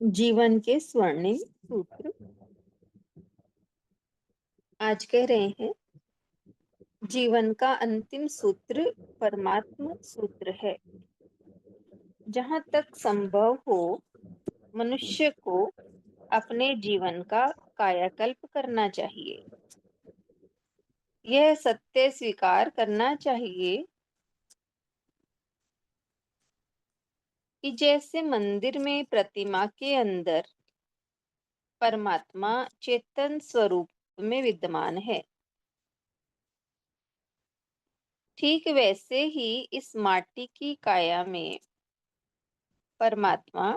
जीवन के स्वर्णिम सूत्र। आज कह रहे हैं, जीवन का अंतिम सूत्र परमात्म सूत्र है। जहाँ तक संभव हो, मनुष्य को अपने जीवन का कायाकल्प करना चाहिए। यह सत्य स्वीकार करना चाहिए कि जैसे मंदिर में प्रतिमा के अंदर परमात्मा चेतन स्वरूप में विद्यमान है, ठीक वैसे ही इस माटी की काया में परमात्मा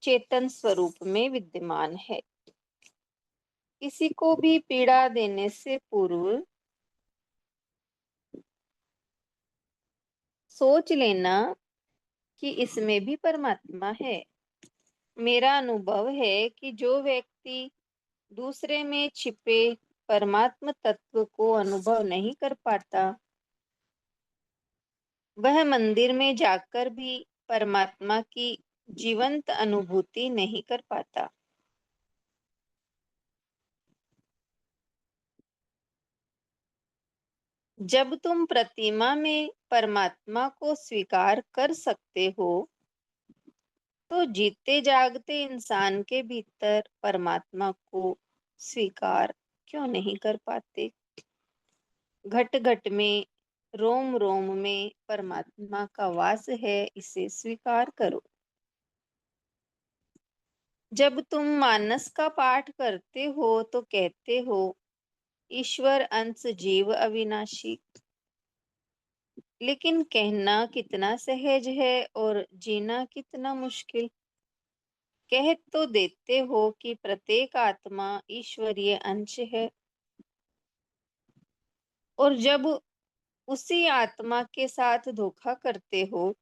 चेतन स्वरूप में विद्यमान है। किसी को भी पीड़ा देने से पूर्व सोच लेना कि इसमें भी परमात्मा है। मेरा अनुभव है कि जो व्यक्ति दूसरे में छिपे परमात्म तत्व को अनुभव नहीं कर पाता, वह मंदिर में जाकर भी परमात्मा की जीवंत अनुभूति नहीं कर पाता। जब तुम प्रतिमा में परमात्मा को स्वीकार कर सकते हो, तो जीते जागते इंसान के भीतर परमात्मा को स्वीकार क्यों नहीं कर पाते? घट घट में, रोम रोम में परमात्मा का वास है, इसे स्वीकार करो। जब तुम मानस का पाठ करते हो तो कहते हो, ईश्वर अंश जीव अविनाशी। लेकिन कहना कितना सहज है और जीना कितना मुश्किल। कह तो देते हो कि प्रत्येक आत्मा ईश्वरीय अंश है, और जब उसी आत्मा के साथ धोखा करते हो,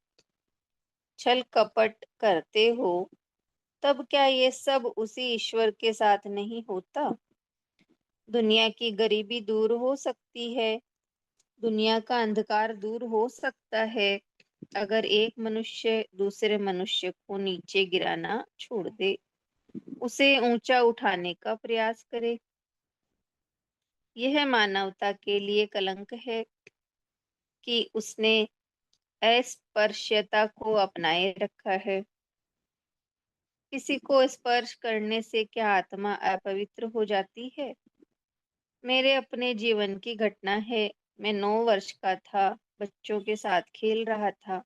छल कपट करते हो, तब क्या ये सब उसी ईश्वर के साथ नहीं होता? दुनिया की गरीबी दूर हो सकती है, दुनिया का अंधकार दूर हो सकता है, अगर एक मनुष्य दूसरे मनुष्य को नीचे गिराना छोड़ दे, उसे ऊंचा उठाने का प्रयास करे। यह मानवता के लिए कलंक है कि उसने अस्पृश्यता को अपनाए रखा है। किसी को स्पर्श करने से क्या आत्मा अपवित्र हो जाती है? मेरे अपने जीवन की घटना है। मैं 9 वर्ष का था, बच्चों के साथ खेल रहा था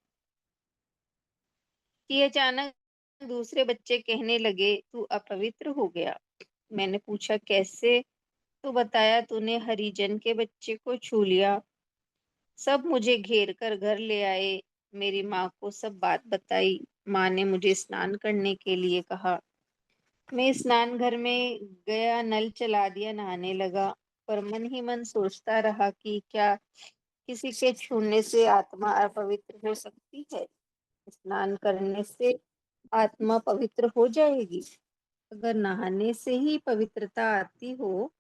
कि अचानक दूसरे बच्चे कहने लगे, तू अपवित्र हो गया। मैंने पूछा, कैसे? तो बताया, तूने हरिजन के बच्चे को छू लिया। सब मुझे घेर कर घर ले आए। मेरी माँ को सब बात बताई। माँ ने मुझे स्नान करने के लिए कहा। मैं स्नान घर में गया, नल चला दिया, नहाने लगा। पर मन ही मन सोचता रहा कि क्या किसी के छूने से आत्मा अपवित्र हो सकती है? स्नान करने से आत्मा पवित्र हो जाएगी? अगर नहाने से ही पवित्रता आती हो,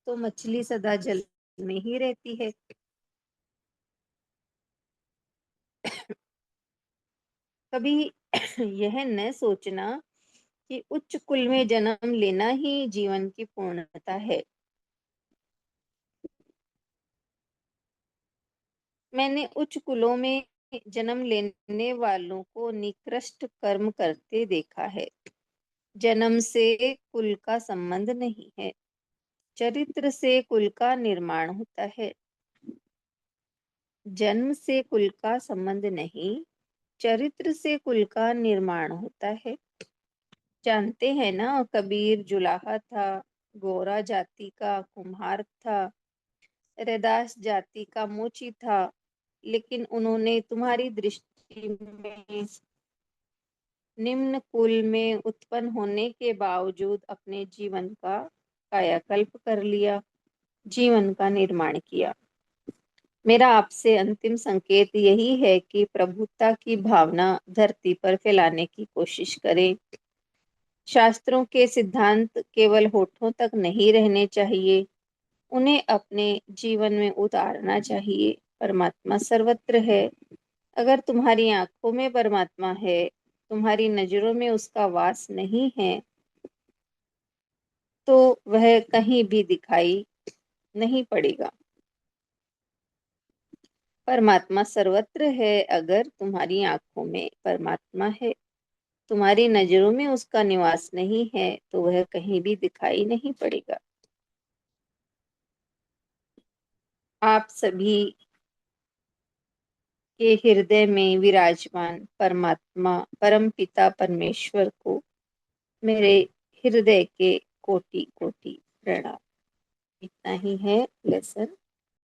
तो मछली सदा जल में ही रहती है। कभी यह न सोचना कि उच्च कुल में जन्म लेना ही जीवन की पूर्णता है। मैंने उच्च कुलों में जन्म लेने वालों को निकृष्ट कर्म करते देखा है। जन्म से कुल का संबंध नहीं है, चरित्र से कुल का निर्माण होता है। जन्म से कुल का संबंध नहीं, चरित्र से कुल का निर्माण होता है। जानते हैं ना, कबीर जुलाहा था, गोरा जाति का कुम्हार था, रैदास जाति का मोची था, लेकिन उन्होंने तुम्हारी दृष्टि में निम्न कुल में उत्पन्न होने के बावजूद अपने जीवन का कायाकल्प कर लिया, जीवन का निर्माण किया। मेरा आपसे अंतिम संकेत यही है कि प्रभुता की भावना धरती पर फैलाने की कोशिश करें। शास्त्रों के सिद्धांत केवल होठों तक नहीं रहने चाहिए, उन्हें अपने जीवन में उतारना चाहिए। परमात्मा सर्वत्र है। अगर तुम्हारी आंखों में परमात्मा है, तुम्हारी नजरों में उसका वास नहीं है तो वह कहीं भी दिखाई नहीं पड़ेगा। परमात्मा सर्वत्र है। अगर तुम्हारी आंखों में परमात्मा है, तुम्हारी नजरों में उसका निवास नहीं है तो वह कहीं भी दिखाई नहीं पड़ेगा। आप सभी के हृदय में विराजमान परमात्मा परम पिता परमेश्वर को मेरे हृदय के कोटि कोटि प्रणाम। इतना ही है लेसन।